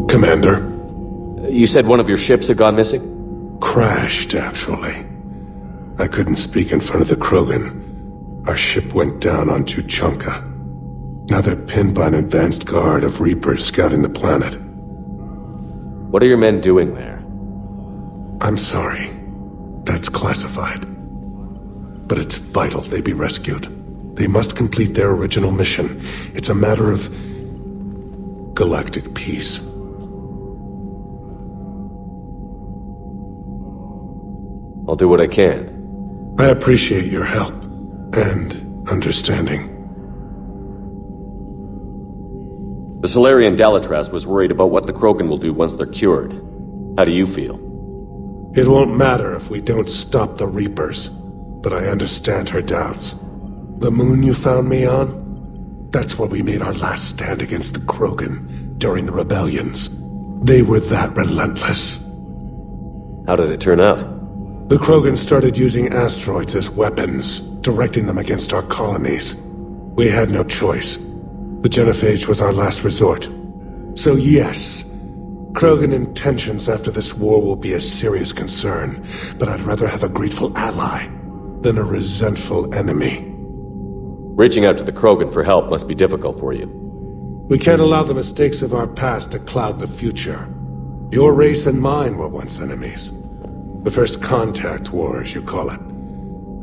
Commander? You said one of your ships had gone missing? Crashed, actually. I couldn't speak in front of the Krogan. Our ship went down on Tuchanka. Now they're pinned by an advanced guard of Reapers scouting the planet. What are your men doing there? I'm sorry. That's classified. But it's vital they be rescued. They must complete their original mission. It's a matter of galactic peace. I'll do what I can. I appreciate your help and understanding. The Solarian Dalatras was worried about what the Krogan will do once they're cured. How do you feel? It won't matter if we don't stop the Reapers, but I understand her doubts. The moon you found me on? That's where we made our last stand against the Krogan during the rebellions. They were that relentless. How did it turn out? The Krogan started using asteroids as weapons, directing them against our colonies. We had no choice. The genophage was our last resort. So yes, Krogan intentions after this war will be a serious concern, but I'd rather have a grateful ally than a resentful enemy. Reaching out to the Krogan for help must be difficult for you. We can't allow the mistakes of our past to cloud the future. Your race and mine were once enemies. The first contact war, as you call it.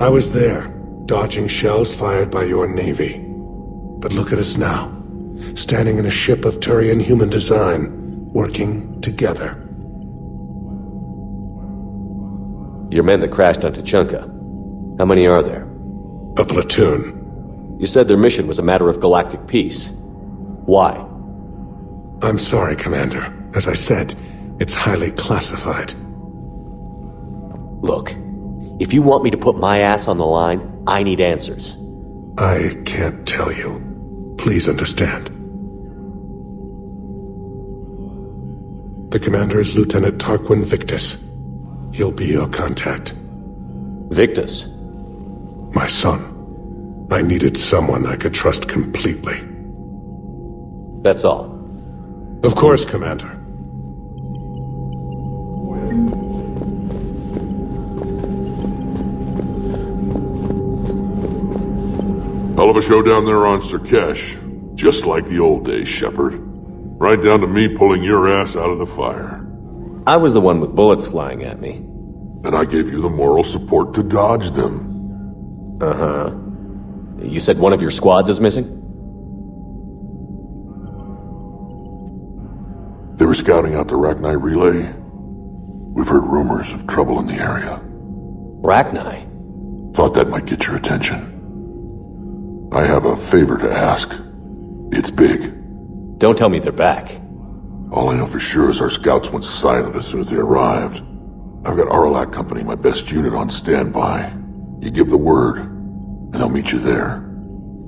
I was there, dodging shells fired by your navy. But look at us now, standing in a ship of Turian human design, working together. Your men that crashed on Tuchanka. How many are there? A platoon. You said their mission was a matter of galactic peace. Why? I'm sorry, Commander. As I said, it's highly classified. Look, if you want me to put my ass on the line, I need answers. I can't tell you. Please understand. The commander is Lieutenant Tarquin Victus. He'll be your contact. Victus? My son. I needed someone I could trust completely. That's all. Of course, Commander. Hell of a show down there on Surkesh. Just like the old days, Shepard. Right down to me pulling your ass out of the fire. I was the one with bullets flying at me. And I gave you the moral support to dodge them. Uh-huh. You said one of your squads is missing? They were scouting out the Rachni relay. We've heard rumors of trouble in the area. Rachni? Thought that might get your attention. I have a favor to ask. It's big. Don't tell me they're back. All I know for sure is our scouts went silent as soon as they arrived. I've got Aralak Company, my best unit, on standby. You give the word, and I'll meet you there.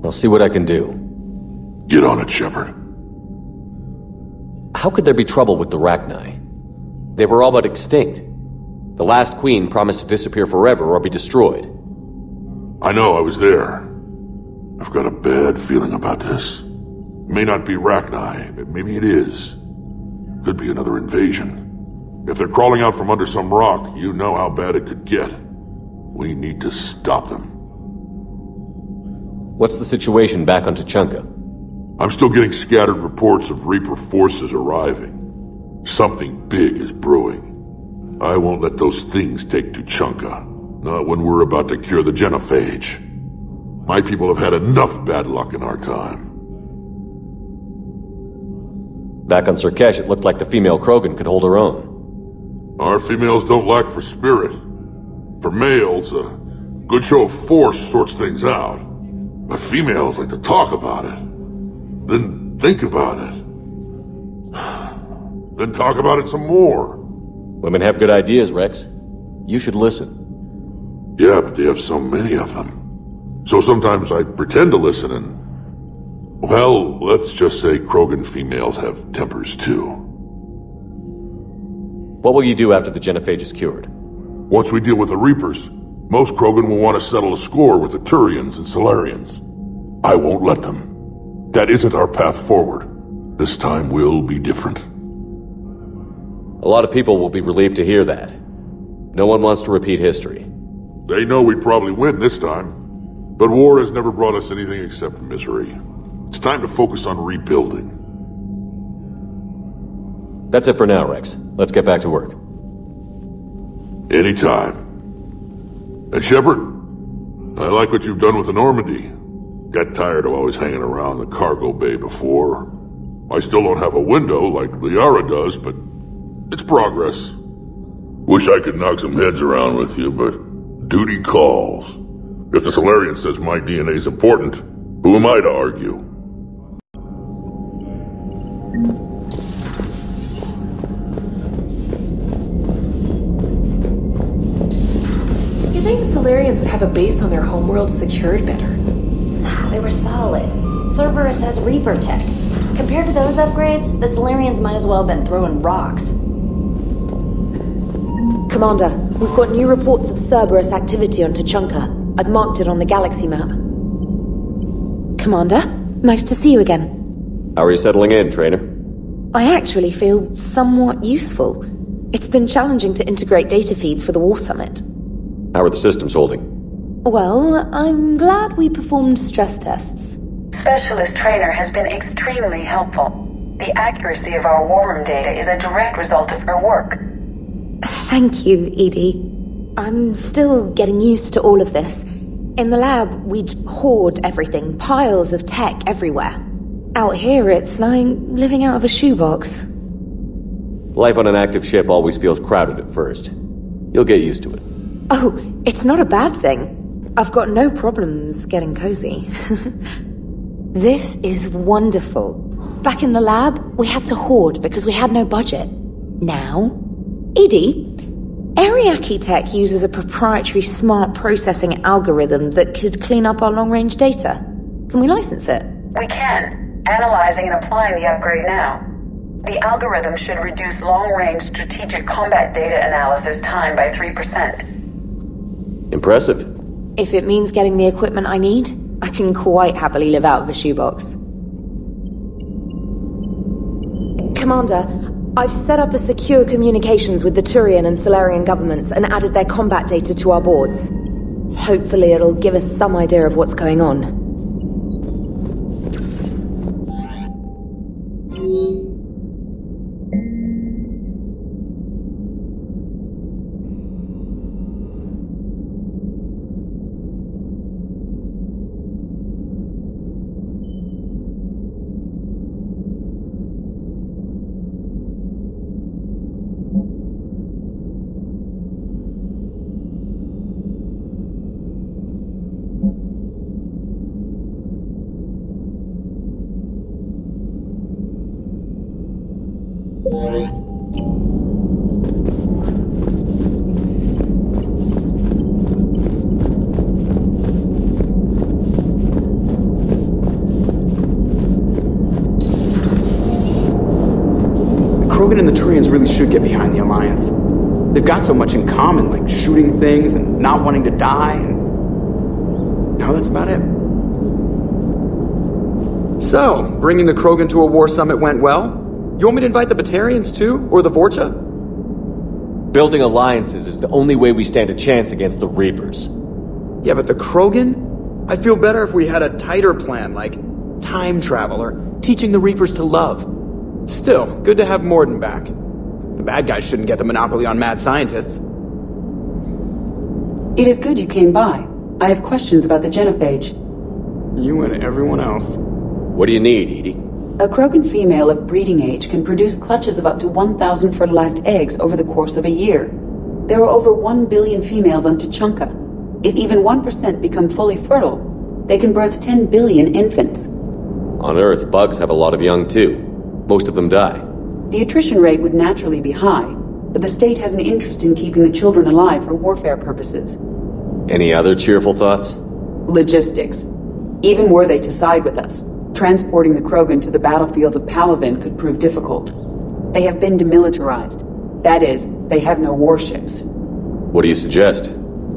I'll see what I can do. Get on it, Shepard. How could there be trouble with the Rachni? They were all but extinct. The last queen promised to disappear forever or be destroyed. I know, I was there. I've got a bad feeling about this. May not be Rachni, but maybe it is. Could be another invasion. If they're crawling out from under some rock, you know how bad it could get. We need to stop them. What's the situation back on Tuchanka? I'm still getting scattered reports of Reaper forces arriving. Something big is brewing. I won't let those things take Tuchanka. Not when we're about to cure the genophage. My people have had enough bad luck in our time. Back on Surkesh, it looked like the female Krogan could hold her own. Our females don't lack for spirit. For males, a good show of force sorts things out. But females like to talk about it. Then think about it. Then talk about it some more. Women have good ideas, Rex. You should listen. Yeah, but they have so many of them. So sometimes I pretend to listen and... Well, let's just say Krogan females have tempers too. What will you do after the genophage is cured? Once we deal with the Reapers, most Krogan will want to settle a score with the Turians and Solarians. I won't let them. That isn't our path forward. This time will be different. A lot of people will be relieved to hear that. No one wants to repeat history. They know we'd probably win this time. But war has never brought us anything except misery. It's time to focus on rebuilding. That's it for now, Rex. Let's get back to work. Anytime. And Shepard, I like what you've done with the Normandy. Got tired of always hanging around the cargo bay before. I still don't have a window like Liara does, but it's progress. Wish I could knock some heads around with you, but duty calls. If the Solarian says my DNA's important, who am I to argue? You'd think the Solarians would have a base on their homeworld secured better. Nah, they were solid. Cerberus has Reaper tech. Compared to those upgrades, the Solarians might as well have been throwing rocks. Commander, we've got new reports of Cerberus activity on Tuchanka. I've marked it on the galaxy map. Commander, nice to see you again. How are you settling in, trainer? I actually feel somewhat useful. It's been challenging to integrate data feeds for the War Summit. How are the systems holding? Well, I'm glad we performed stress tests. Specialist Trainer has been extremely helpful. The accuracy of our war room data is a direct result of her work. Thank you, Edie. I'm still getting used to all of this. In the lab, we'd hoard everything, piles of tech everywhere. Out here, it's like living out of a shoebox. Life on an active ship always feels crowded at first. You'll get used to it. Oh, it's not a bad thing. I've got no problems getting cozy. This is wonderful. Back in the lab, we had to hoard because we had no budget. Now, Edie, Ariake Tech uses a proprietary smart processing algorithm that could clean up our long-range data. Can we license it? We can. Analyzing and applying the upgrade now. The algorithm should reduce long-range strategic combat data analysis time by 3%. Impressive. If it means getting the equipment I need, I can quite happily live out of a shoebox. Commander, I've set up a secure communications with the Turian and Solarian governments and added their combat data to our boards. Hopefully it'll give us some idea of what's going on. Krogan and the Turians really should get behind the Alliance. They've got so much in common, like shooting things and not wanting to die, and... now that's about it. So, bringing the Krogan to a war summit went well? You want me to invite the Batarians too? Or the Vorcha? Building alliances is the only way we stand a chance against the Reapers. Yeah, but the Krogan? I'd feel better if we had a tighter plan, like time travel or teaching the Reapers to love. Still, good to have Morden back. The bad guys shouldn't get the monopoly on mad scientists. It is good you came by. I have questions about the genophage. You and everyone else. What do you need, Edie? A Krogan female of breeding age can produce clutches of up to 1,000 fertilized eggs over the course of a year. There are over 1 billion females on Tuchanka. If even 1% become fully fertile, they can birth 10 billion infants. On Earth, bugs have a lot of young too. Most of them die. The attrition rate would naturally be high, but the state has an interest in keeping the children alive for warfare purposes. Any other cheerful thoughts? Logistics. Even were they to side with us, transporting the Krogan to the battlefields of Palaven could prove difficult. They have been demilitarized. That is, they have no warships. What do you suggest?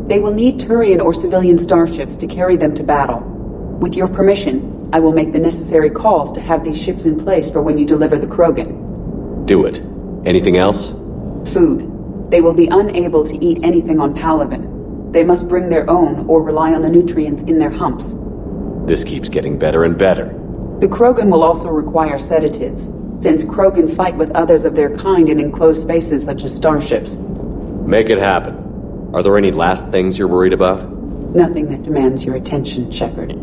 They will need Turian or civilian starships to carry them to battle. With your permission, I will make the necessary calls to have these ships in place for when you deliver the Krogan. Do it. Anything else? Food. They will be unable to eat anything on Palaven. They must bring their own or rely on the nutrients in their humps. This keeps getting better and better. The Krogan will also require sedatives, since Krogan fight with others of their kind in enclosed spaces such as starships. Make it happen. Are there any last things you're worried about? Nothing that demands your attention, Shepard.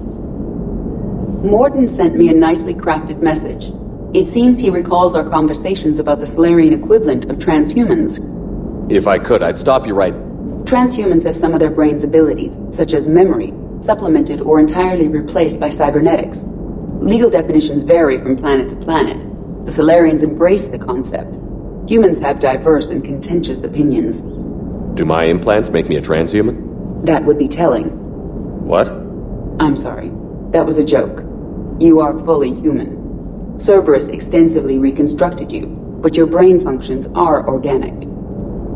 Morden sent me a nicely crafted message. It seems he recalls our conversations about the Solarian equivalent of transhumans. If I could, I'd stop you right... Transhumans have some of their brain's abilities, such as memory, supplemented or entirely replaced by cybernetics. Legal definitions vary from planet to planet. The Solarians embrace the concept. Humans have diverse and contentious opinions. Do my implants make me a transhuman? That would be telling. What? I'm sorry. That was a joke. You are fully human. Cerberus extensively reconstructed you, but your brain functions are organic.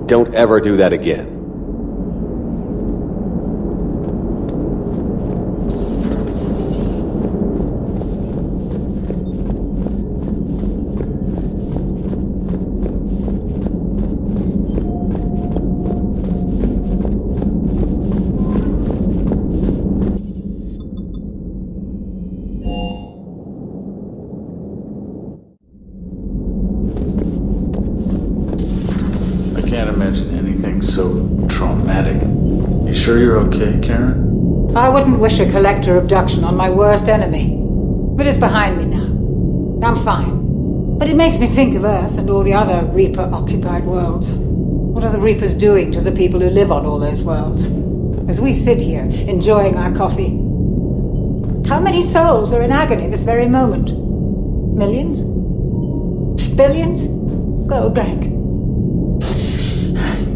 Don't ever do that again. Sure you're okay, Karen? I wouldn't wish a collector abduction on my worst enemy. But it's behind me now. I'm fine. But it makes me think of Earth and all the other Reaper-occupied worlds. What are the Reapers doing to the people who live on all those worlds? As we sit here, enjoying our coffee. How many souls are in agony this very moment? Millions? Billions? Go, Greg.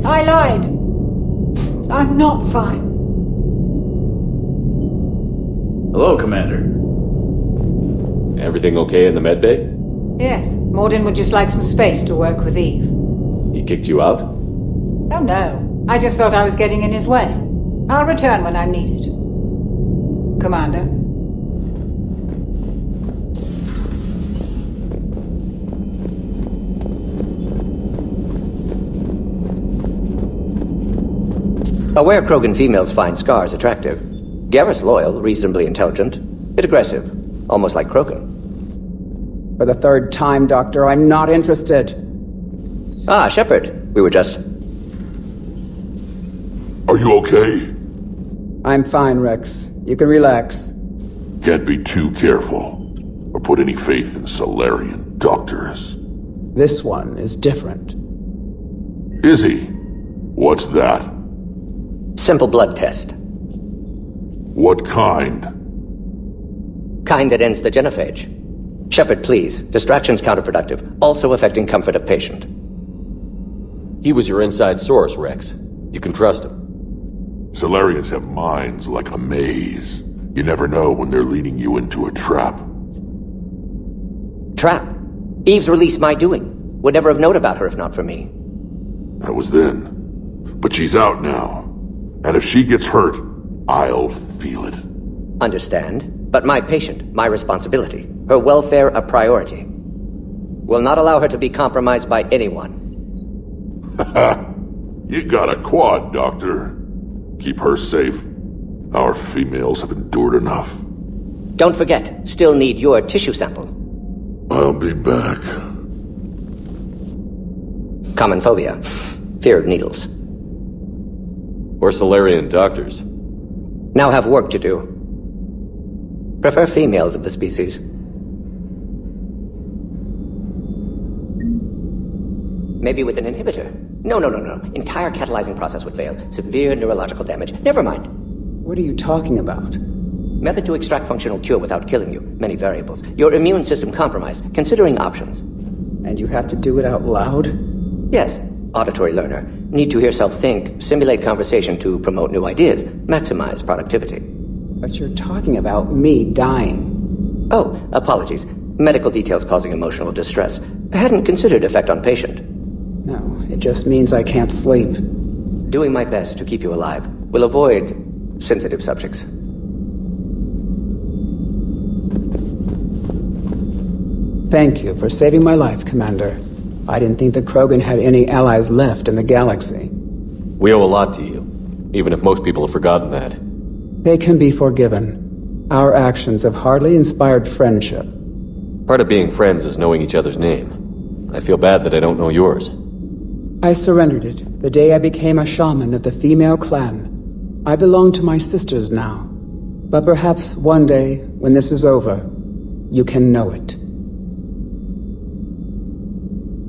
I lied. I'm not fine. Hello, Commander. Everything okay in the medbay? Yes. Morden would just like some space to work with Eve. He kicked you out? Oh, no. I just felt I was getting in his way. I'll return when I'm needed. Commander. Aware Krogan females find scars attractive. Garrus loyal, reasonably intelligent, bit aggressive, almost like Krogan. For the third time, Doctor, I'm not interested. Ah, Shepard. We were just... Are you okay? I'm fine, Rex. You can relax. Can't be too careful, or put any faith in Solarian doctors. This one is different. Is he? What's that? Simple blood test. What kind? Kind that ends the genophage. Shepard, please. Distraction's counterproductive, also affecting comfort of patient. He was your inside source, Rex. You can trust him. Solarians have minds like a maze. You never know when they're leading you into a trap. Trap? Eve's release my doing. Would never have known about her if not for me. That was then. But she's out now. And if she gets hurt, I'll feel it. Understand. But my patient, my responsibility. Her welfare a priority. Will not allow her to be compromised by anyone. You got a quad, Doctor. Keep her safe. Our females have endured enough. Don't forget, still need your tissue sample. I'll be back. Common phobia. Fear of needles. Or Solarian doctors. Now have work to do. Prefer females of the species. Maybe with an inhibitor. No. Entire catalyzing process would fail. Severe neurological damage. Never mind. What are you talking about? Method to extract functional cure without killing you. Many variables. Your immune system compromised. Considering options. And you have to do it out loud? Yes. auditory learner. Need to hear self think, simulate conversation to promote new ideas, maximize productivity. But you're talking about me dying. Oh, apologies. Medical details causing emotional distress. I hadn't considered effect on patient. No, it just means I can't sleep. Doing my best to keep you alive. Will avoid sensitive subjects. Thank you for saving my life, Commander. I didn't think the Krogan had any allies left in the galaxy. We owe a lot to you, even if most people have forgotten that. They can be forgiven. Our actions have hardly inspired friendship. Part of being friends is knowing each other's name. I feel bad that I don't know yours. I surrendered it the day I became a shaman of the female clan. I belong to my sisters now. But perhaps one day, when this is over, you can know it.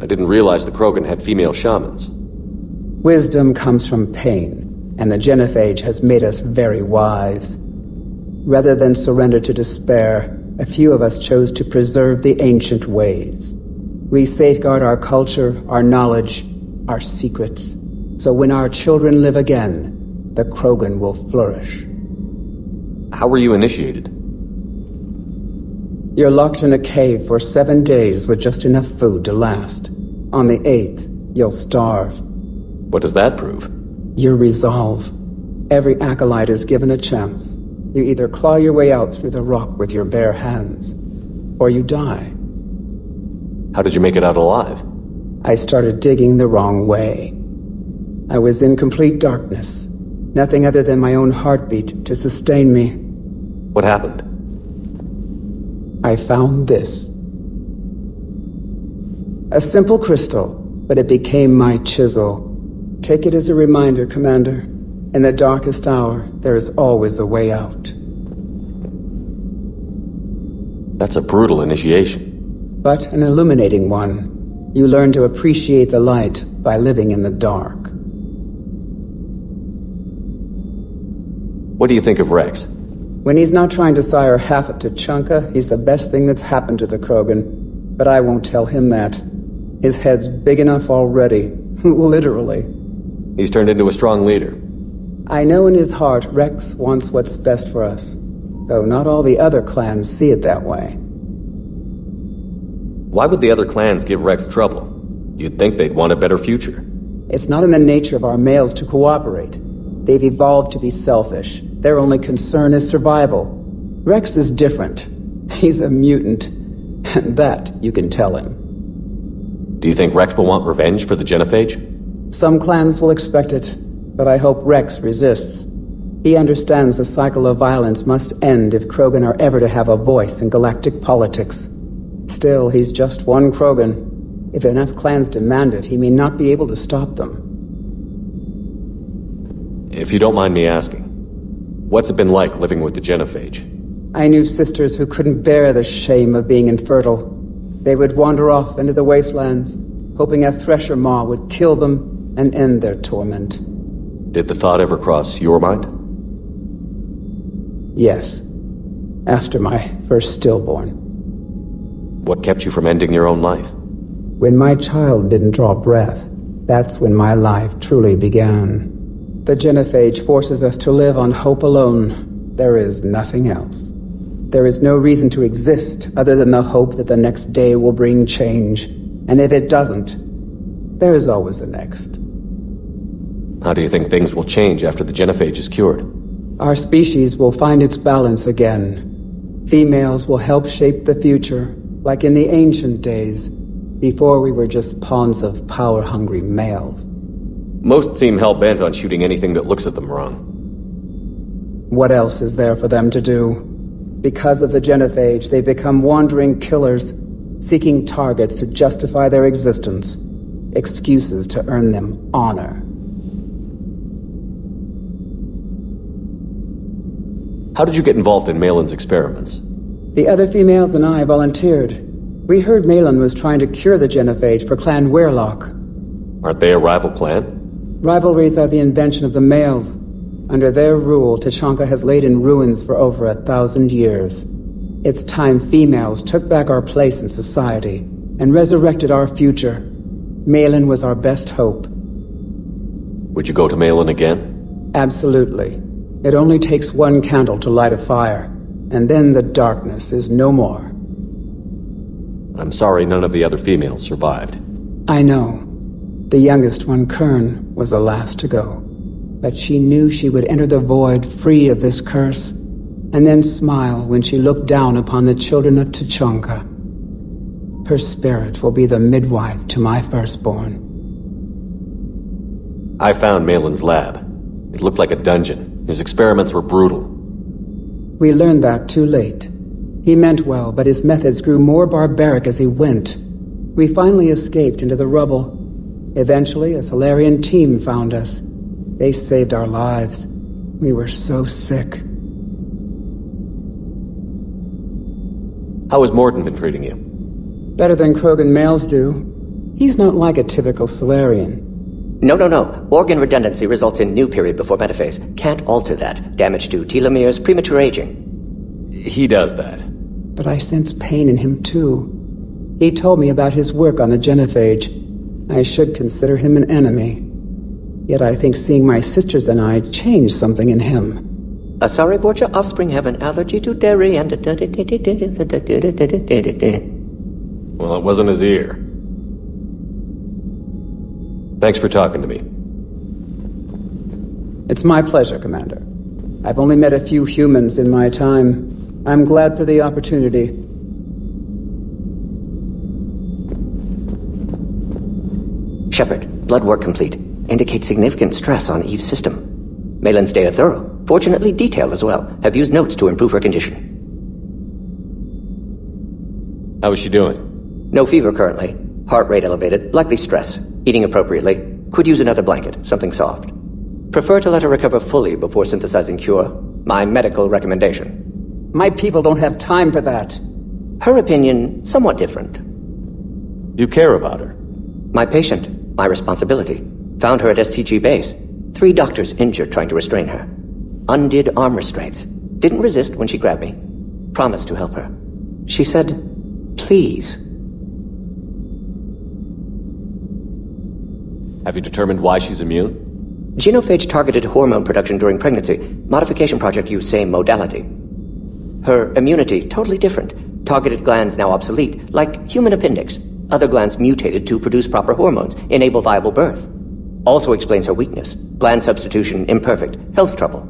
I didn't realize the Krogan had female shamans. Wisdom comes from pain, and the genophage has made us very wise. Rather than surrender to despair, a few of us chose to preserve the ancient ways. We safeguard our culture, our knowledge, our secrets, so when our children live again, the Krogan will flourish. How were you initiated? You're locked in a cave for 7 days with just enough food to last. On the 8th, you'll starve. What does that prove? Your resolve. Every acolyte is given a chance. You either claw your way out through the rock with your bare hands, or you die. How did you make it out alive? I started digging the wrong way. I was in complete darkness. Nothing other than my own heartbeat to sustain me. What happened? I found this. A simple crystal, but it became my chisel. Take it as a reminder, Commander. In the darkest hour, there is always a way out. That's a brutal initiation. But an illuminating one. You learn to appreciate the light by living in the dark. What do you think of Rex? When he's not trying to sire half of Tuchanka, he's the best thing that's happened to the Krogan. But I won't tell him that. His head's big enough already. Literally. He's turned into a strong leader. I know in his heart Rex wants what's best for us. Though not all the other clans see it that way. Why would the other clans give Rex trouble? You'd think they'd want a better future. It's not in the nature of our males to cooperate. They've evolved to be selfish. Their only concern is survival. Rex is different. He's a mutant. And that you can tell him. Do you think Rex will want revenge for the genophage? Some clans will expect it, but I hope Rex resists. He understands the cycle of violence must end if Krogan are ever to have a voice in galactic politics. Still, he's just one Krogan. If enough clans demand it, he may not be able to stop them. If you don't mind me asking, what's it been like living with the genophage? I knew sisters who couldn't bear the shame of being infertile. They would wander off into the wastelands, hoping a thresher maw would kill them and end their torment. Did the thought ever cross your mind? Yes. After my first stillborn. What kept you from ending your own life? When my child didn't draw breath, that's when my life truly began. The genophage forces us to live on hope alone. There is nothing else. There is no reason to exist other than the hope that the next day will bring change. And if it doesn't, there is always the next. How do you think things will change after the genophage is cured? Our species will find its balance again. Females will help shape the future, like in the ancient days, before we were just pawns of power-hungry males. Most seem hell-bent on shooting anything that looks at them wrong. What else is there for them to do? Because of the genophage, they become wandering killers, seeking targets to justify their existence, excuses to earn them honor. How did you get involved in Malin's experiments? The other females and I volunteered. We heard Malin was trying to cure the genophage for Clan Weirlock. Aren't they a rival clan? Rivalries are the invention of the males. Under their rule, Tuchanka has laid in ruins for over 1,000 years. It's time females took back our place in society and resurrected our future. Malin was our best hope. Would you go to Malin again? Absolutely. It only takes one candle to light a fire, and then the darkness is no more. I'm sorry none of the other females survived. I know. The youngest one, Kern, was the last to go. But she knew she would enter the void free of this curse, and then smile when she looked down upon the children of Tuchanka. Her spirit will be the midwife to my firstborn. I found Malin's lab. It looked like a dungeon. His experiments were brutal. We learned that too late. He meant well, but his methods grew more barbaric as he went. We finally escaped into the rubble. Eventually, a Solarian team found us. They saved our lives. We were so sick. How has Morton been treating you? Better than Krogan males do. He's not like a typical Solarian. No. Organ redundancy results in new period before metaphase. Can't alter that. Damage to telomeres, premature aging. He does that. But I sense pain in him too. He told me about his work on the genophage. I should consider him an enemy. Yet I think seeing my sisters and I changed something in him. Sorry, Borgia offspring have an allergy to dairy and... Well, it wasn't his ear. Thanks for talking to me. It's my pleasure, Commander. I've only met a few humans in my time. I'm glad for the opportunity. Shepard, blood work complete. Indicates significant stress on Eve's system. Malin's data thorough. Fortunately detailed as well. Have used notes to improve her condition. How is she doing? No fever currently. Heart rate elevated. Likely stress. Eating appropriately. Could use another blanket. Something soft. Prefer to let her recover fully before synthesizing cure. My medical recommendation. My people don't have time for that. Her opinion, somewhat different. You care about her? My patient. My responsibility. Found her at STG base. 3 doctors injured trying to restrain her. Undid arm restraints. Didn't resist when she grabbed me. Promised to help her. She said, please. Have you determined why she's immune? Genophage targeted hormone production during pregnancy. Modification project used same modality. Her immunity, totally different. Targeted glands now obsolete, like human appendix. Other glands mutated to produce proper hormones, enable viable birth. Also explains her weakness. Gland substitution imperfect. Health trouble.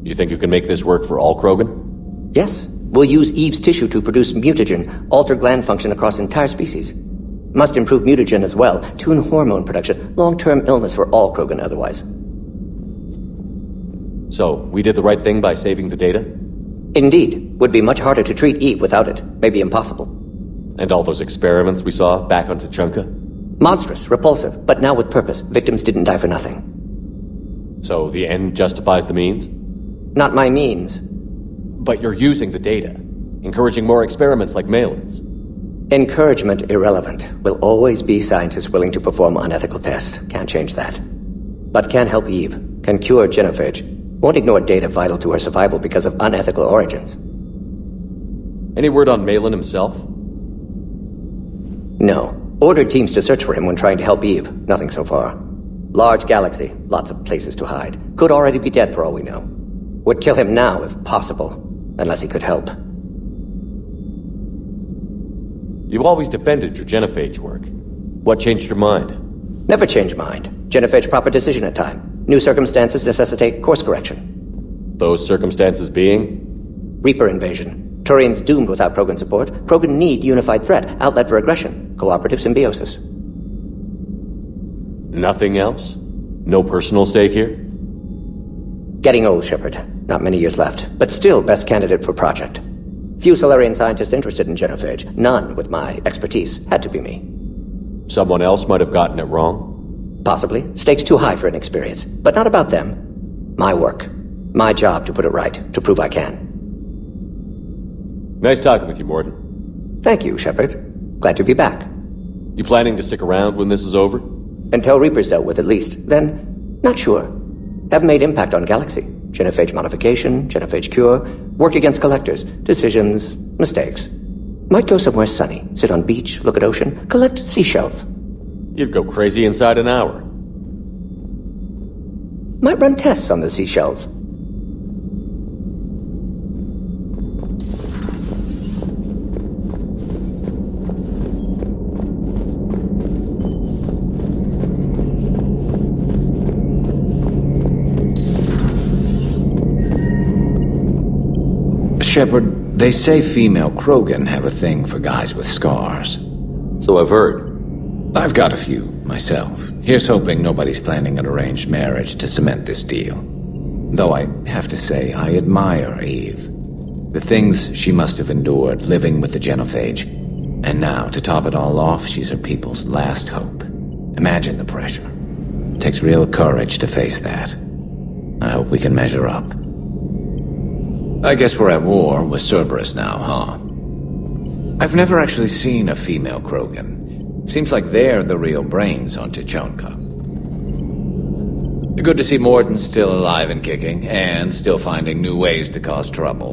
You think you can make this work for all Krogan? Yes. We'll use Eve's tissue to produce mutagen, alter gland function across entire species. Must improve mutagen as well, tune hormone production, long-term illness for all Krogan otherwise. So, we did the right thing by saving the data? Indeed. Would be much harder to treat Eve without it. Maybe impossible. And all those experiments we saw back on Tuchanka? Monstrous, repulsive, but now with purpose. Victims didn't die for nothing. So the end justifies the means? Not my means. But you're using the data, encouraging more experiments like Malin's. Encouragement irrelevant. Will always be scientists willing to perform unethical tests. Can't change that. But can help Eve. Can cure genophage. Won't ignore data vital to her survival because of unethical origins. Any word on Malin himself? No. Ordered teams to search for him when trying to help Eve. Nothing so far. Large galaxy. Lots of places to hide. Could already be dead for all we know. Would kill him now if possible. Unless he could help. You've always defended your genophage work. What changed your mind? Never change mind. Genophage proper decision at time. New circumstances necessitate course correction. Those circumstances being? Reaper invasion. Turians doomed without Krogan support. Krogan need unified threat. Outlet for aggression. Cooperative symbiosis. Nothing else? No personal stake here? Getting old, Shepard. Not many years left. But still best candidate for project. Few Solarian scientists interested in genophage. None with my expertise. Had to be me. Someone else might have gotten it wrong? Possibly. Stakes too high for inexperience. But not about them. My work. My job to put it right. To prove I can. Nice talking with you, Morton. Thank you, Shepard. Glad to be back. You planning to stick around when this is over? Until Reaper's dealt with, at least. Then, not sure. Have made impact on Galaxy. Genophage modification, genophage cure, work against collectors, decisions, mistakes. Might go somewhere sunny, sit on beach, look at ocean, collect seashells. You'd go crazy inside an hour. Might run tests on the seashells. Shepard, they say female Krogan have a thing for guys with scars. So I've heard. I've got a few, myself. Here's hoping nobody's planning an arranged marriage to cement this deal. Though I have to say, I admire Eve. The things she must have endured living with the genophage. And now, to top it all off, she's her people's last hope. Imagine the pressure. It takes real courage to face that. I hope we can measure up. I guess we're at war with Cerberus now, huh? I've never actually seen a female Krogan. Seems like they're the real brains on Tuchanka. Good to see Morden's still alive and kicking, and still finding new ways to cause trouble.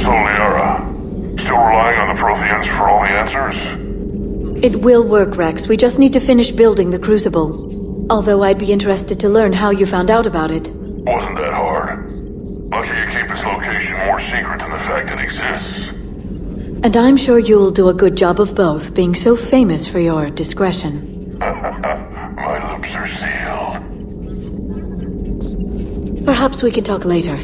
So, Liara, still relying on the Protheans for all the answers? It will work, Rex. We just need to finish building the Crucible. Although I'd be interested to learn how you found out about it. Wasn't that hard. Lucky you keep its location more secret than the fact it exists. And I'm sure you'll do a good job of both, being so famous for your discretion. My lips are sealed. Perhaps we can talk later.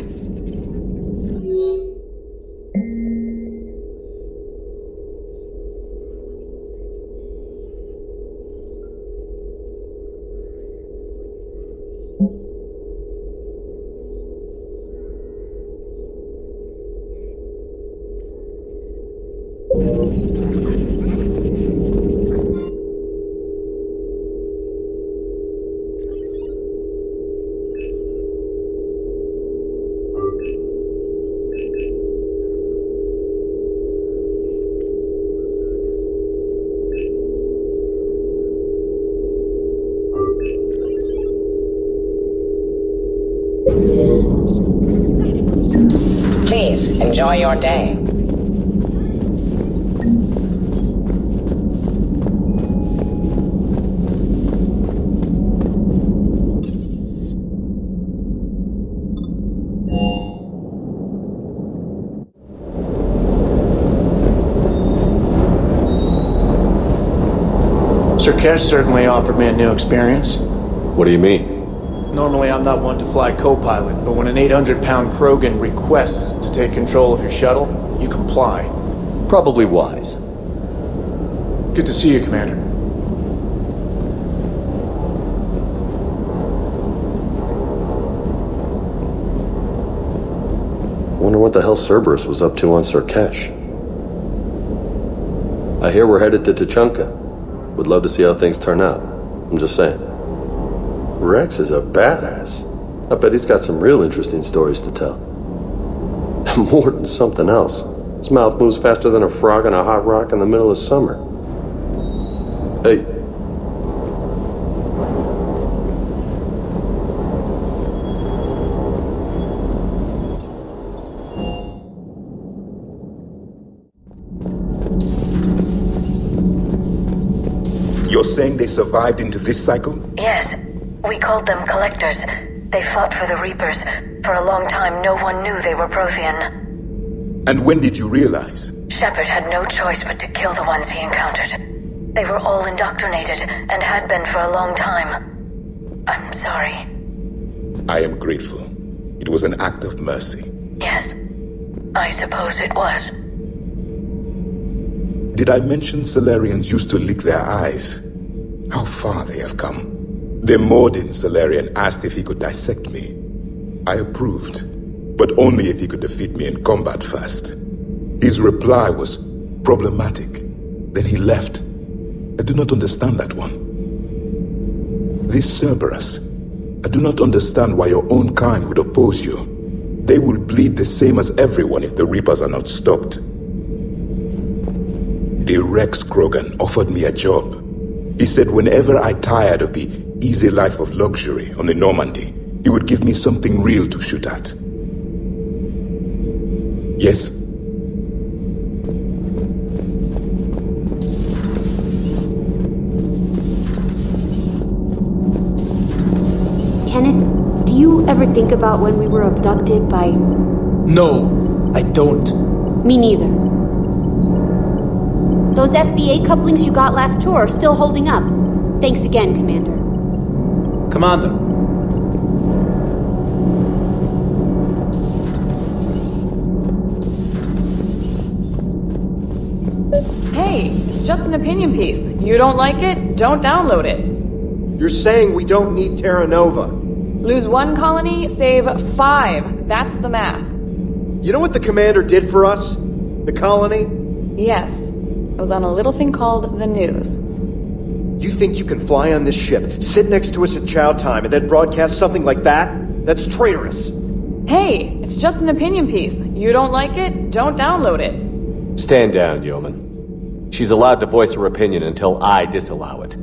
Please, enjoy your day. Sir Kesh certainly offered me a new experience. What do you mean? Normally I'm not one to fly co-pilot, but when an 800-pound Krogan requests to take control of your shuttle, you comply. Probably wise. Good to see you, Commander. Wonder what the hell Cerberus was up to on Sir Kesh. I hear we're headed to Tuchanka. Would love to see how things turn out. I'm just saying. Rex is a badass. I bet he's got some real interesting stories to tell. More than something else. His mouth moves faster than a frog on a hot rock in the middle of summer. Hey. You're saying they survived into this cycle? Yes. We called them Collectors. They fought for the Reapers. For a long time, no one knew they were Prothean. And when did you realize? Shepard had no choice but to kill the ones he encountered. They were all indoctrinated, and had been for a long time. I'm sorry. I am grateful. It was an act of mercy. Yes. I suppose it was. Did I mention Salarians used to lick their eyes? How far they have come. The Morden Salarian asked if he could dissect me. I approved, but only if he could defeat me in combat first. His reply was problematic. Then he left. I do not understand that one. This Cerberus, I do not understand why your own kind would oppose you. They will bleed the same as everyone if the Reapers are not stopped. The Rex Krogan offered me a job. He said whenever I tired of the easy life of luxury on the Normandy, it would give me something real to shoot at. Yes? Kenneth, do you ever think about when we were abducted by... No, I don't. Me neither. Those FBA couplings you got last tour are still holding up. Thanks again, Commander. Commander. Hey, it's just an opinion piece. You don't like it? Don't download it. You're saying we don't need Terra Nova. Lose 1 colony, save 5. That's the math. You know what the Commander did for us? The colony? Yes. It was on a little thing called the news. You think you can fly on this ship, sit next to us at chow time, and then broadcast something like that? That's traitorous. Hey, it's just an opinion piece. You don't like it? Don't download it. Stand down, Yeoman. She's allowed to voice her opinion until I disallow it.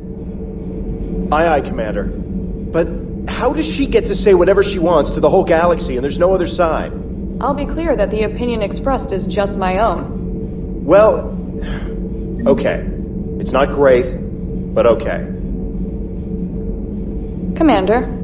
Aye, aye, Commander. But how does she get to say whatever she wants to the whole galaxy and there's no other side? I'll be clear that the opinion expressed is just my own. Well, okay. It's not great, but okay. Commander.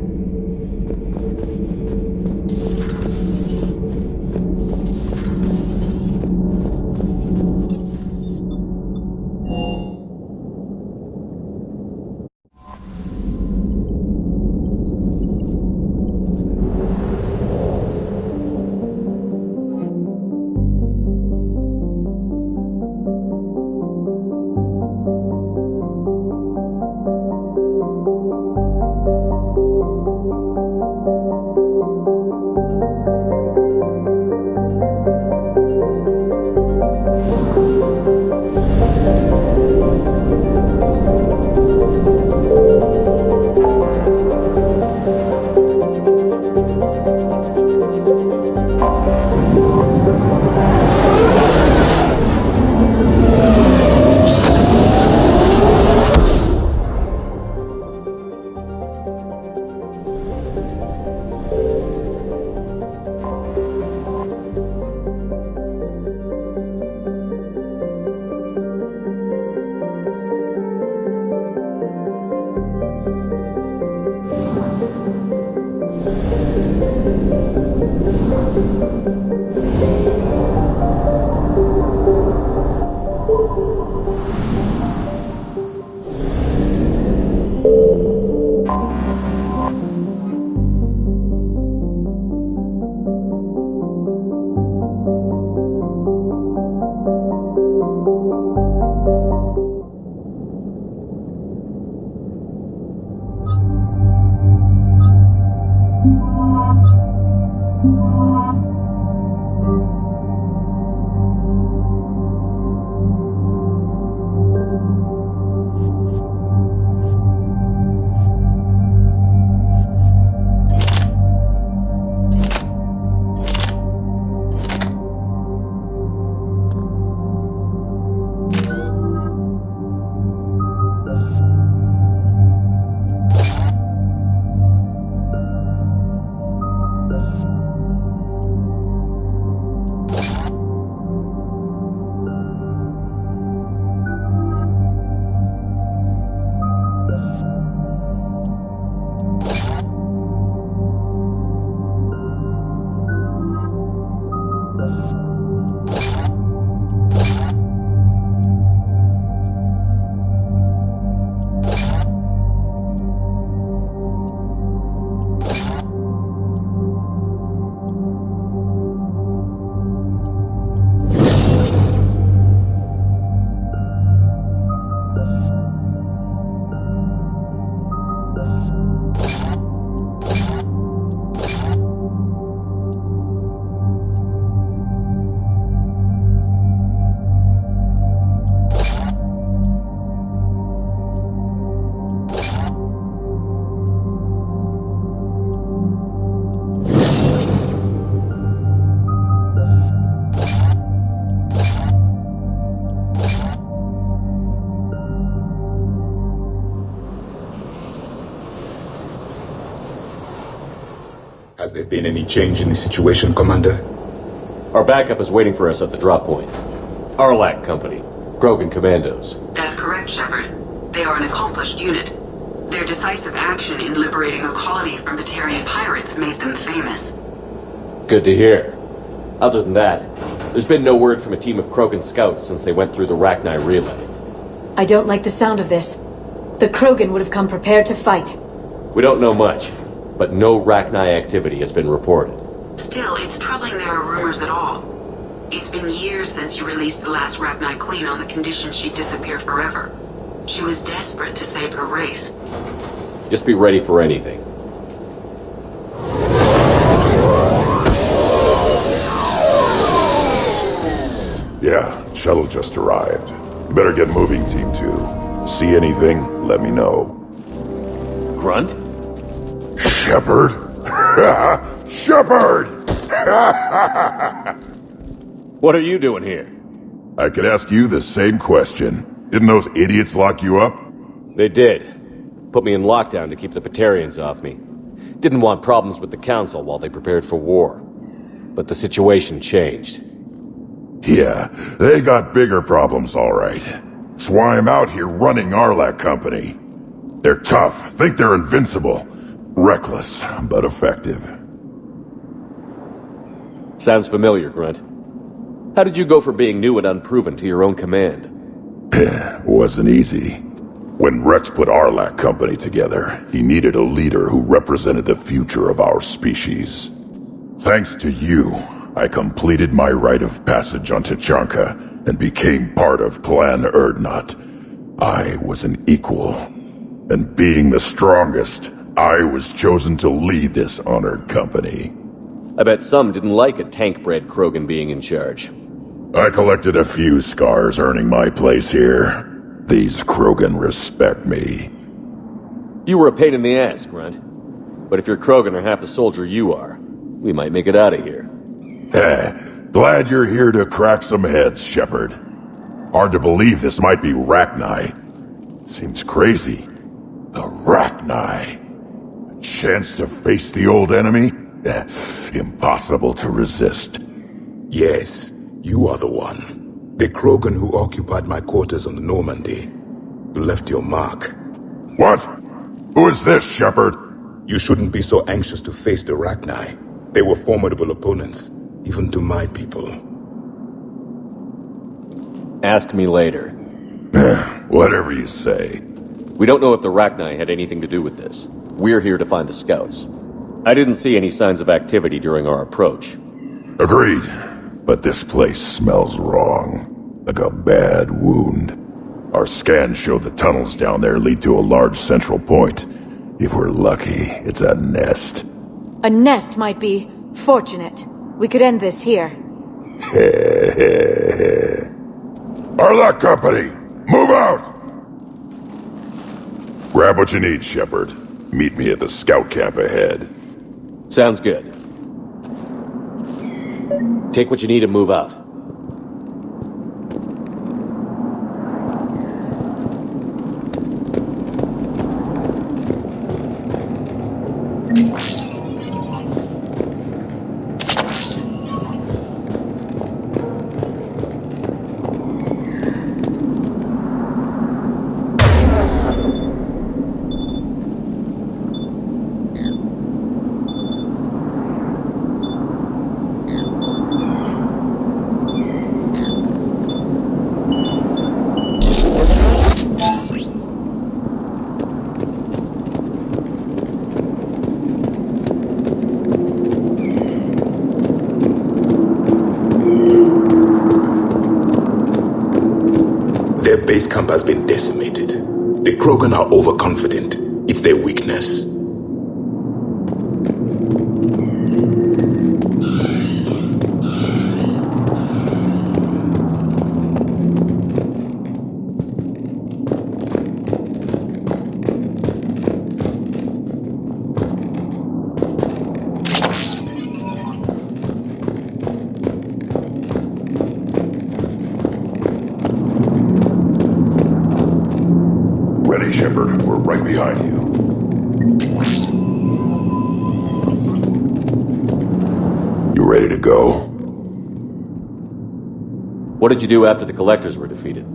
Been any change in the situation, Commander? Our backup is waiting for us at the drop point. Arlac Company. Krogan Commandos. That's correct, Shepard. They are an accomplished unit. Their decisive action in liberating a colony from Batarian pirates made them famous. Good to hear. Other than that, there's been no word from a team of Krogan scouts since they went through the Rachni relay. I don't like the sound of this. The Krogan would have come prepared to fight. We don't know much, but no Rachni activity has been reported. Still, it's troubling there are rumors at all. It's been years since you released the last Rachni Queen on the condition she'd disappear forever. She was desperate to save her race. Just be ready for anything. Yeah, shuttle just arrived. You better get moving, Team 2. See anything, let me know. Grunt? Shepard? Shepard! What are you doing here? I could ask you the same question. Didn't those idiots lock you up? They did. Put me in lockdown to keep the Batarians off me. Didn't want problems with the Council while they prepared for war. But the situation changed. Yeah, they got bigger problems, all right. That's why I'm out here running Arlac Company. They're tough, think they're invincible. Reckless, but effective. Sounds familiar, Grunt. How did you go from being new and unproven to your own command? Wasn't easy. When Rex put Arlac Company together, he needed a leader who represented the future of our species. Thanks to you, I completed my rite of passage on Tuchanka and became part of Clan Erdnot. I was an equal, and being the strongest, I was chosen to lead this honored company. I bet some didn't like a tank-bred Krogan being in charge. I collected a few scars earning my place here. These Krogan respect me. You were a pain in the ass, Grunt. But if your Krogan are half the soldier you are, we might make it out of here. Glad you're here to crack some heads, Shepard. Hard to believe this might be Rachni. Seems crazy. The Rachni. A chance to face the old enemy? Impossible to resist. Yes, you are the one. The Krogan who occupied my quarters on the Normandy. You left your mark. What? Who is this, Shepard? You shouldn't be so anxious to face the Rachni. They were formidable opponents, even to my people. Ask me later. Whatever you say. We don't know if the Rachni had anything to do with this. We're here to find the scouts. I didn't see any signs of activity during our approach. Agreed. But this place smells wrong. Like a bad wound. Our scans show the tunnels down there lead to a large central point. If we're lucky, it's a nest. A nest might be fortunate. We could end this here. Arlac Company! Move out! Grab what you need, Shepard. Meet me at the scout camp ahead. Sounds good. Take what you need and move out. Base camp has been decimated. The Krogan are overconfident. It's their weakness. Shepard, we're right behind you. ready to go? What did you do after the Collectors were defeated?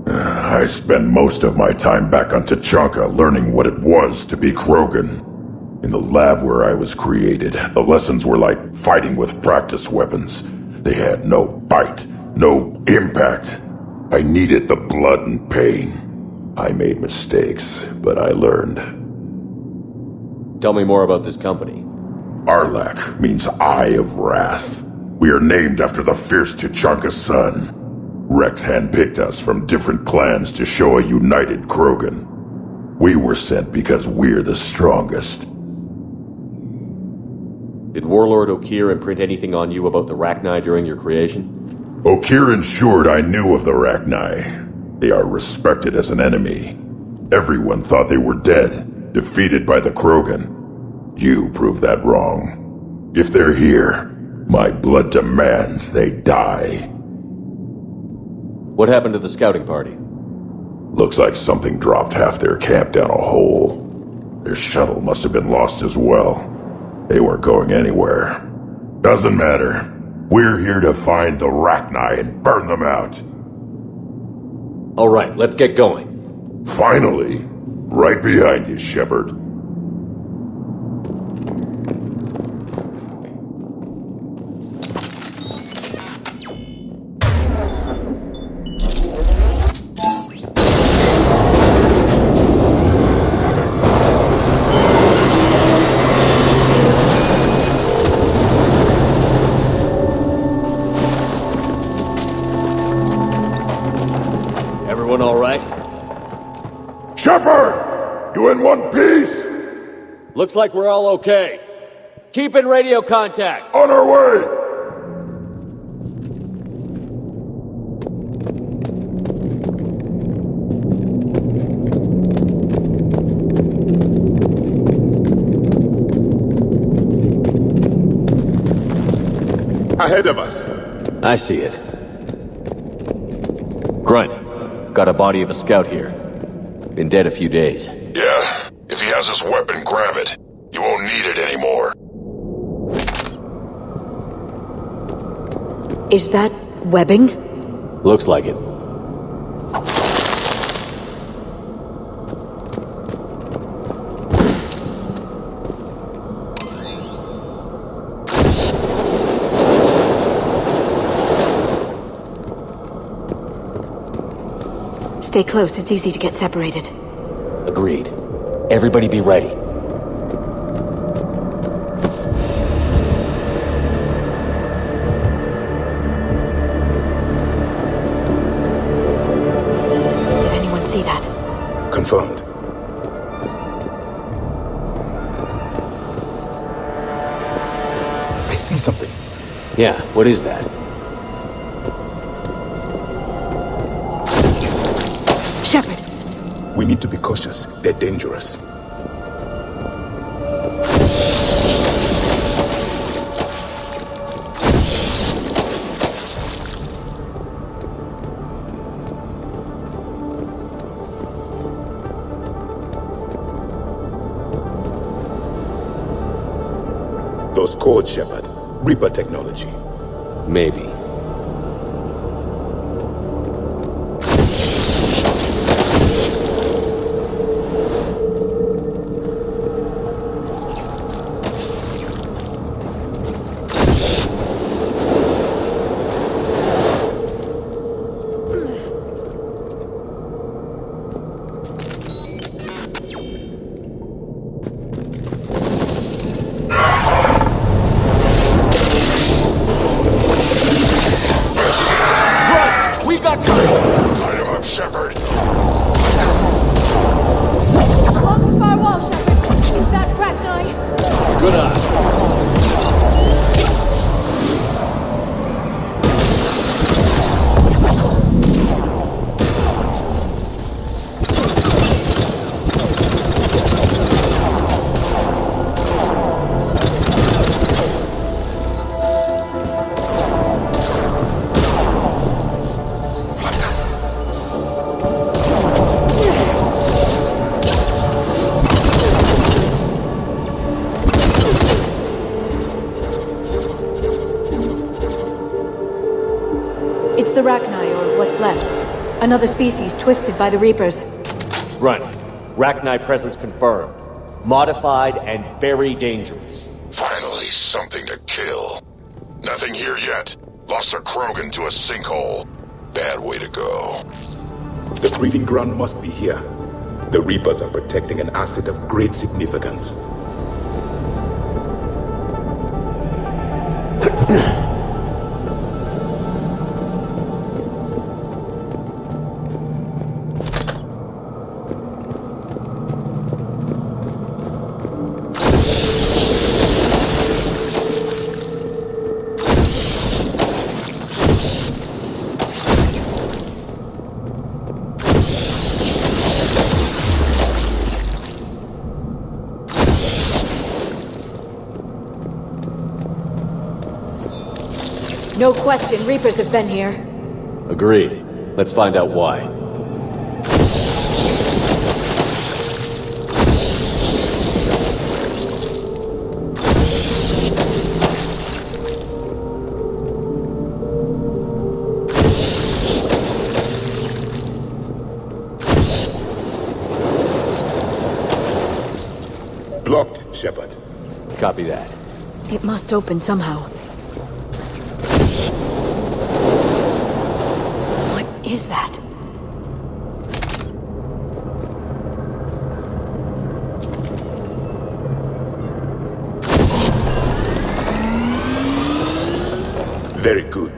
I spent most of my time back on Tuchanka learning what it was to be Krogan. In the lab where I was created, the lessons were like fighting with practiced weapons. They had no bite, no impact. I needed the blood and pain. I made mistakes, but I learned. Tell me more about this company. Arlak means Eye of Wrath. We are named after the fierce Tuchanka sun. Rex handpicked us from different clans to show a united Krogan. We were sent because we're the strongest. Did Warlord Okir imprint anything on you about the Rachni during your creation? Okir ensured I knew of the Rachni. They are respected as an enemy. Everyone thought they were dead, defeated by the Krogan. You proved that wrong. If they're here, my blood demands they die. What happened to the scouting party? Looks like something dropped half their camp down a hole. Their shuttle must have been lost as well. They weren't going anywhere. Doesn't matter. We're here to find the Rachni and burn them out. All right, let's get going. Finally. Right behind you, Shepard. Everyone all right? Shepard! You in one piece? Looks like we're all okay. Keep in radio contact. On our way! Ahead of us. I see it. Grunt, got a body of a scout here. Been dead a few days. Yeah, if he has his weapon, grab it. You won't need it anymore. Is that webbing? Looks like it. Stay close, it's easy to get separated. Agreed. Everybody be ready. Did anyone see that? Confirmed. I see something. Yeah, what is that? Shepard! We need to be cautious. They're dangerous. Those codes, Shepard. Reaper technology. Maybe. It's the Rachni, or what's left. Another species twisted by the Reapers. Grunt. Rachni presence confirmed. Modified and very dangerous. Finally, something to kill. Nothing here yet. Lost a Krogan to a sinkhole. Bad way to go. The breeding ground must be here. The Reapers are protecting an asset of great significance. No question, Reapers have been here. Agreed. Let's find out why. Blocked, Shepard. Copy that. It must open somehow. What is that? Very good.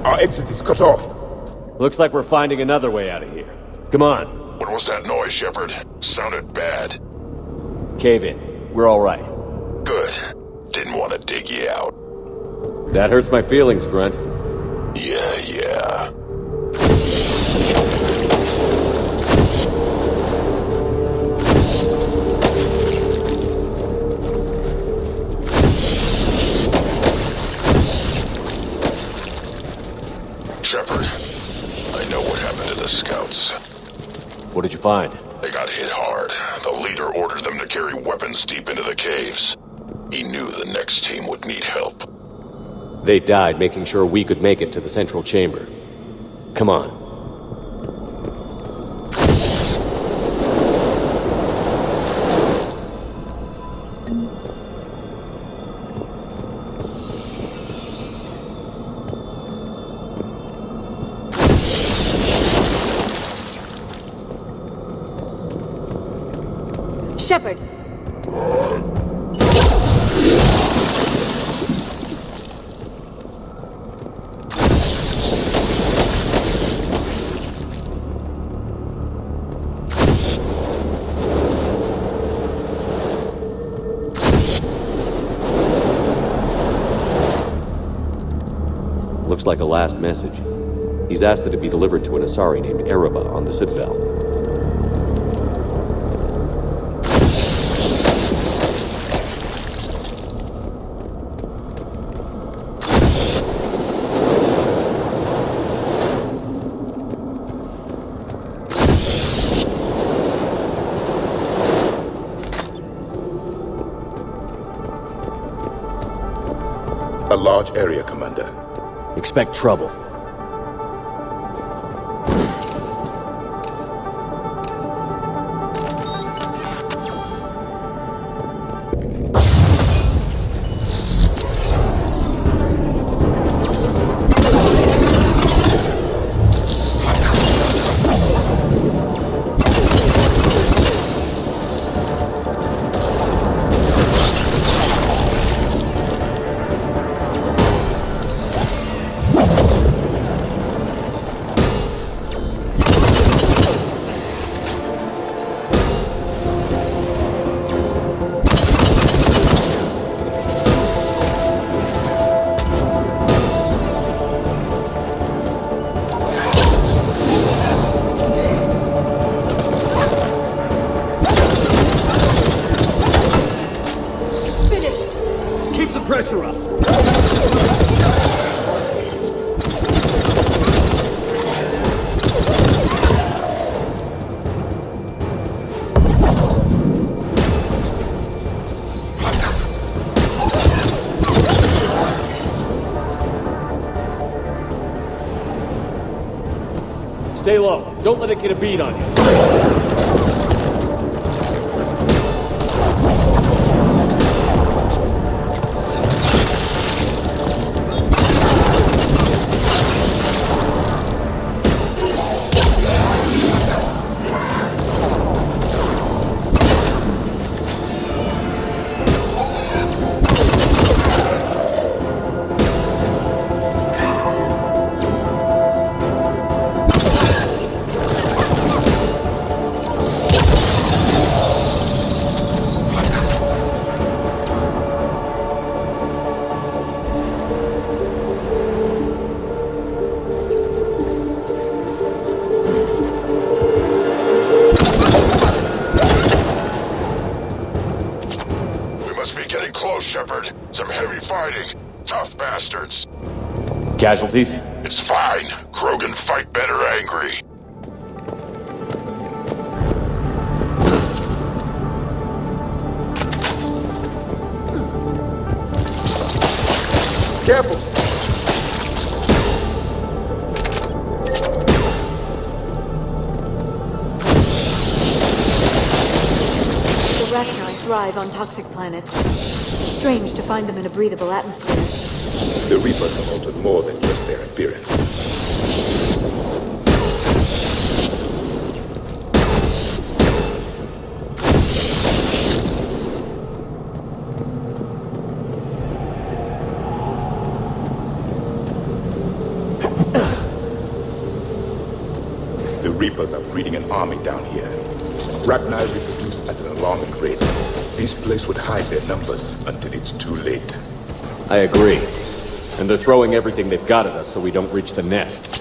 Our exit is cut off. Looks like we're finding another way out of here. Come on. What was that noise, Shepard? Sounded bad. Cave in. We're all right. Good. Didn't want to dig you out. That hurts my feelings, Grunt. Yeah. Shepard, I know what happened to the scouts. What did you find? They got hit hard. The leader ordered them to carry weapons deep into the caves. He knew the next team would need help. They died making sure we could make it to the central chamber. Come on. Shepard! Looks like a last message. He's asked that it be delivered to an Asari named Ereba on the Citadel. A large area, Commander. Expect trouble. Keep the pressure up! Stay low. Don't let it get a bead on you. Shepard. Some heavy fighting. Tough bastards. Casualties? It's fine. Krogan fight better angry. Careful! The Rachni thrive on toxic planets. Strange to find them in a breathable atmosphere. The Reapers have altered more than just their appearance. The Reapers are breeding an army down here. Rachni reproduce at an alarming rate. This place would hide their numbers until it's too late. I agree. And they're throwing everything they've got at us so we don't reach the nest.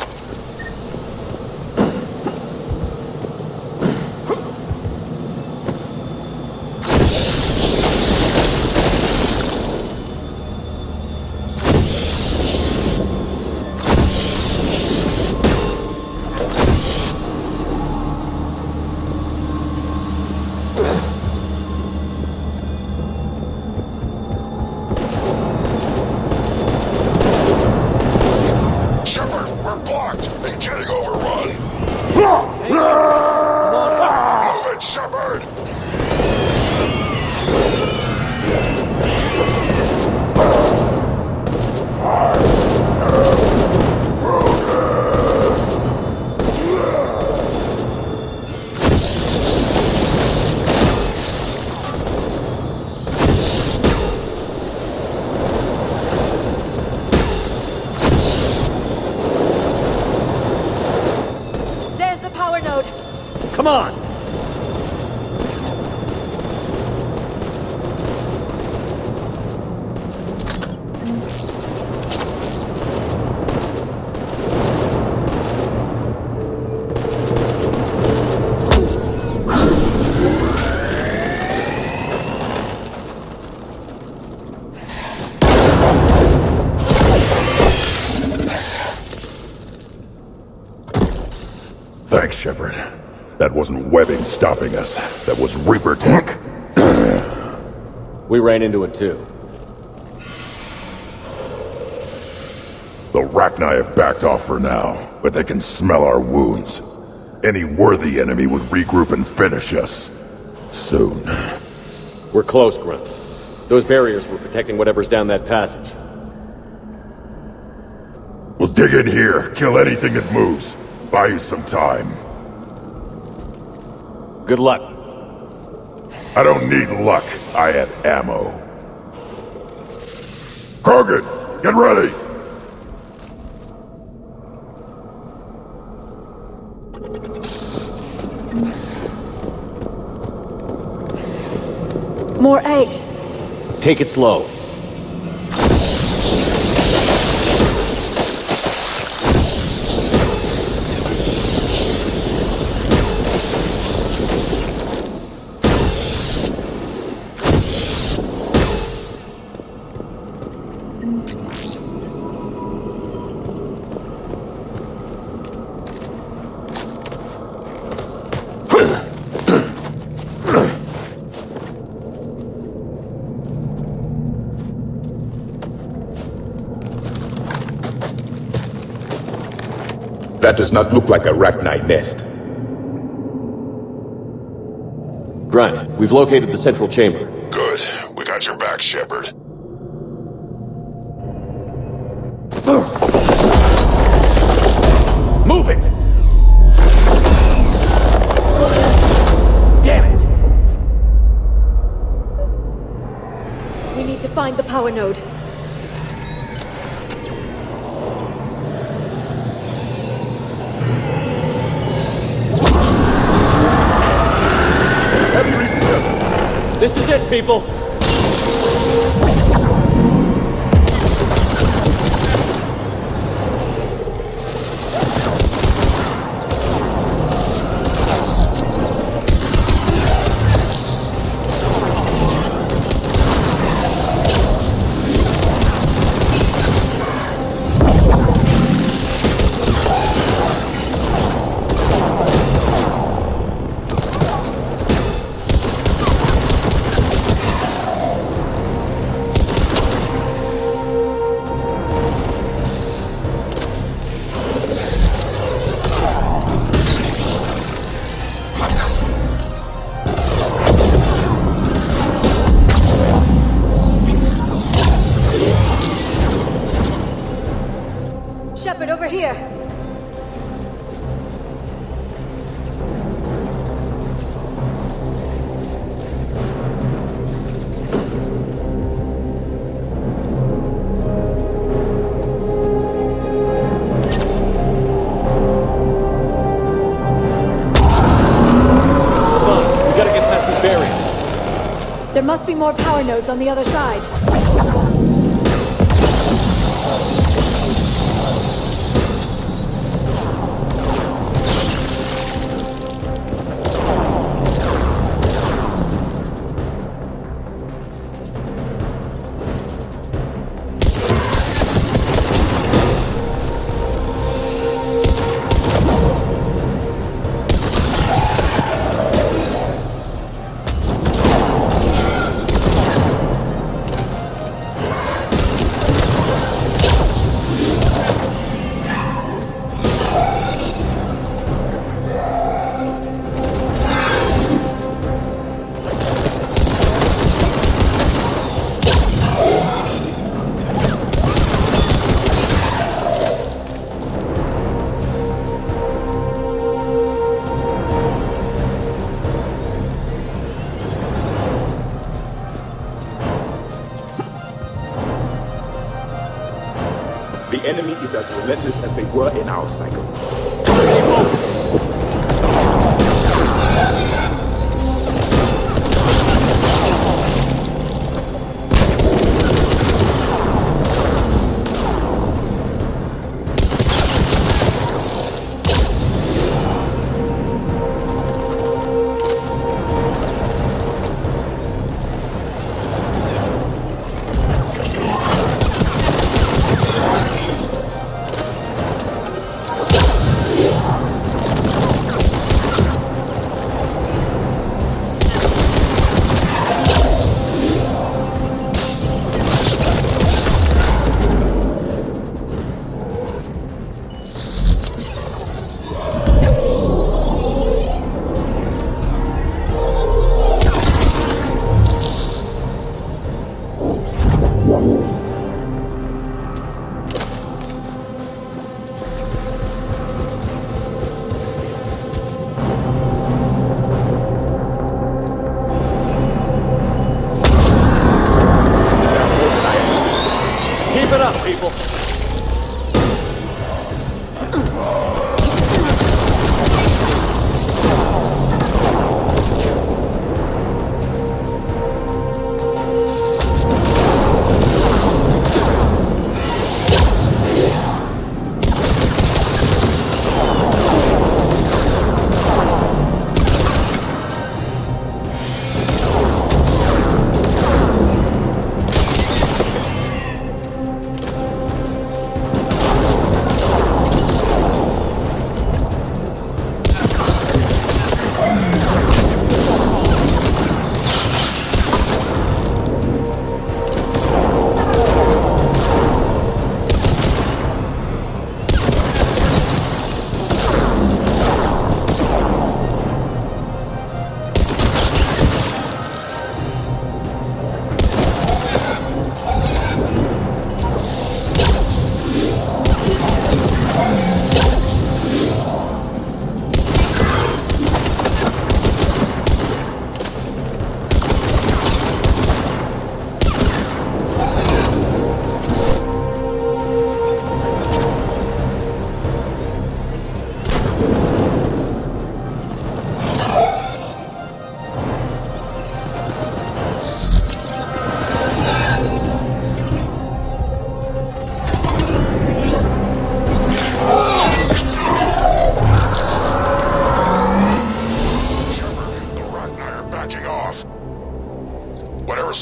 Come on! Thanks, Shepard. That wasn't webbing stopping us. That was Reaper tech. We ran into it too. The Rachni have backed off for now, but they can smell our wounds. Any worthy enemy would regroup and finish us. Soon. We're close, Grunt. Those barriers were protecting whatever's down that passage. We'll dig in here, kill anything that moves. Buy you some time. Good luck. I don't need luck. I have ammo. Krogan, get ready! More eggs. Take it slow. That does not look like a Rachni nest. Grunt, we've located the central chamber. Good. We got your back, Shepard. Move it! Damn it! We need to find the power node. Heavy resistance! This is it, people! Shepard, over here! There must be more power nodes on the other side. The enemy is as relentless as they were in our cycle.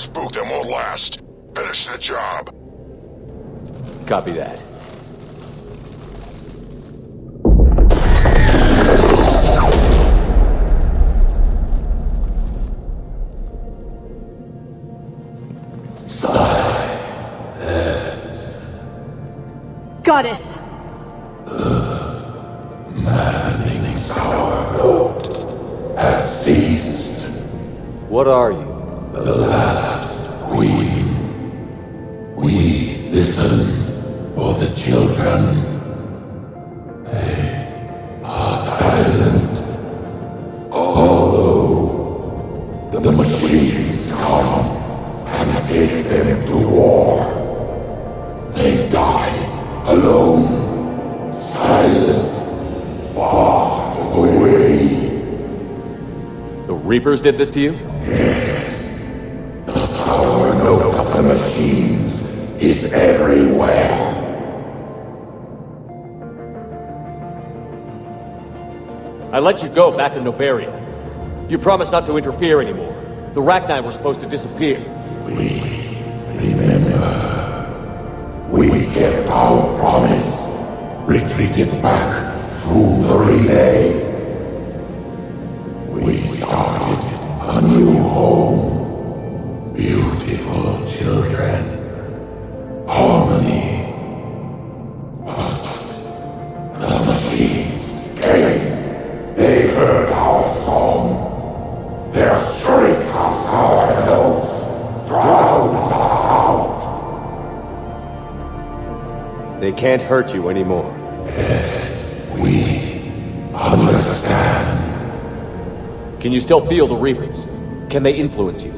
spook them won't last. Finish the job. Copy that. Goddess! Manning's our lord has ceased. What are you? The last queen. We listen for the children. They are silent. Although the machines come and take them to war, they die alone, silent, far away. The Reapers did this to you? Yes. The sour note of the machines is everywhere. I let you go back in Noveria. You promised not to interfere anymore. The Rachni were supposed to disappear. We remember. We kept our promise, retreated back through the relay. We started a new home. Beautiful children. Harmony. But the machines came. They heard our song. Their shriek of sour notes drowned us out. They can't hurt you anymore. Yes, we understand. Can you still feel the Reapers? Can they influence you?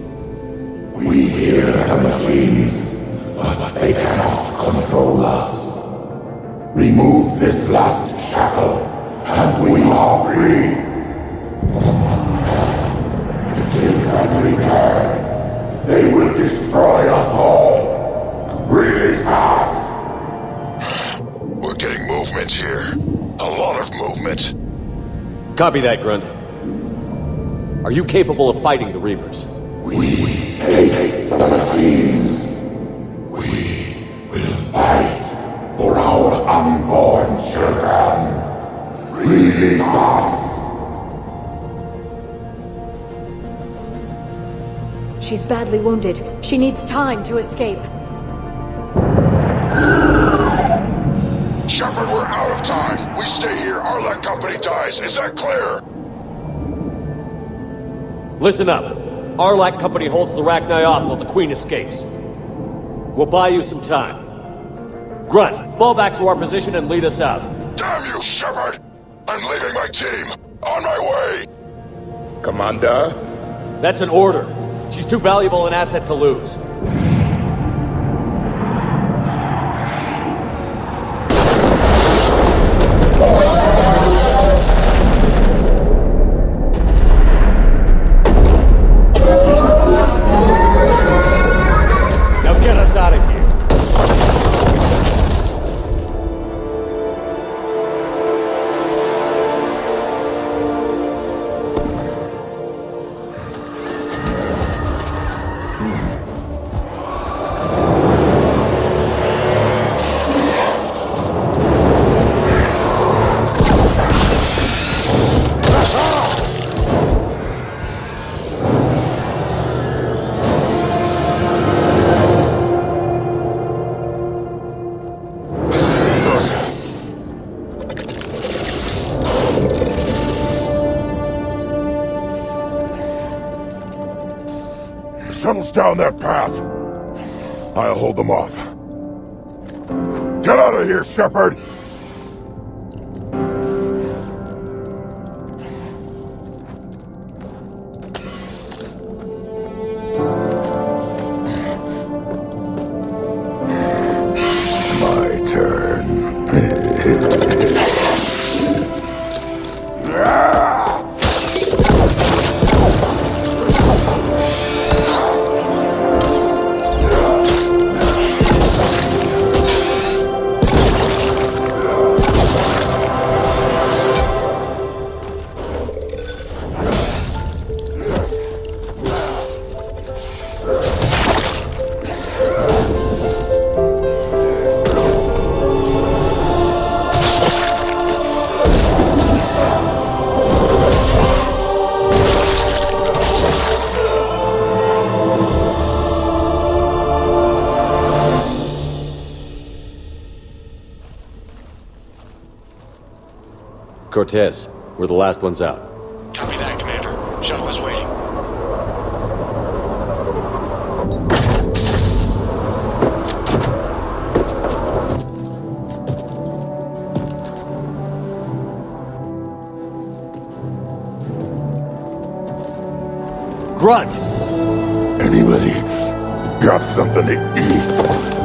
We hear the machines, but they cannot control us. Remove this last shackle, and we are free. The children return. They will destroy us all. Really fast. We're getting movement here. A lot of movement. Copy that, Grunt. Are you capable of fighting the Reapers? We hate the machines. We will fight for our unborn children. Release us. She's badly wounded. She needs time to escape. Shepard, we're out of time. We stay here, our Arlec company dies. Is that clear? Listen up. Arlec company holds the Rachni off while the Queen escapes. We'll buy you some time. Grunt, fall back to our position and lead us out. Damn you, Shepard! I'm leaving my team. On my way! Commander? That's an order. She's too valuable an asset to lose. Now get us out of here. Shuttle's down that path. I'll hold them off. Get out of here, Shepard! My turn. Cortez. We're the last ones out. Copy that, Commander. Shuttle is waiting. Grunt! Anybody got something to eat?